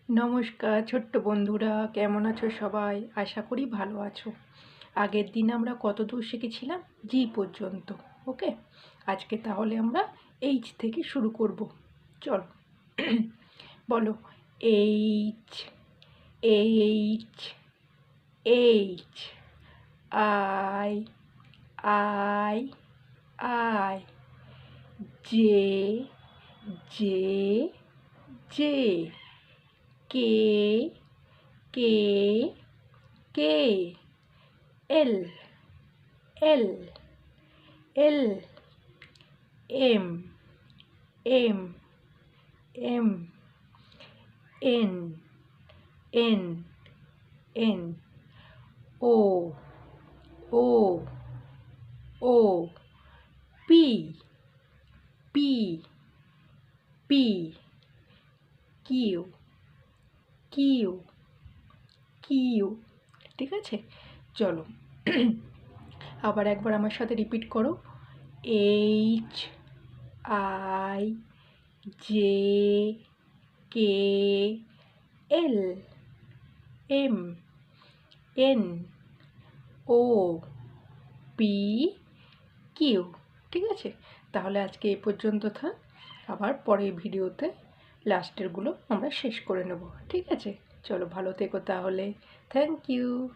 নমস্কার ছোট্ট বন্ধুরা, কেমন আছো সবাই? আশা করি ভালো আছো। আগের দিন আমরা কত দূর শিখেছিলাম? জি পর্যন্ত। ওকে, আজকে তাহলে আমরা এইচ থেকে শুরু করব। চলো বলো। H, H, H. I, I, I. J, J, J. K, K, K. L, L, L. M, M, M. N, N, N. O, O, O. P, P, P. Q, Q, Q. ঠিক আছে, চলো আবার একবার আমার সাথে রিপিট করো। H, I, J, K, L, M, N, O, P, Q. ঠিক আছে, তাহলে আজকে এই পর্যন্ত থাক। আবার পরের ভিডিওতে লাস্টেরগুলো আমরা শেষ করে নেব। ঠিক আছে, চলো ভালো থেকো তাহলে। Thank you.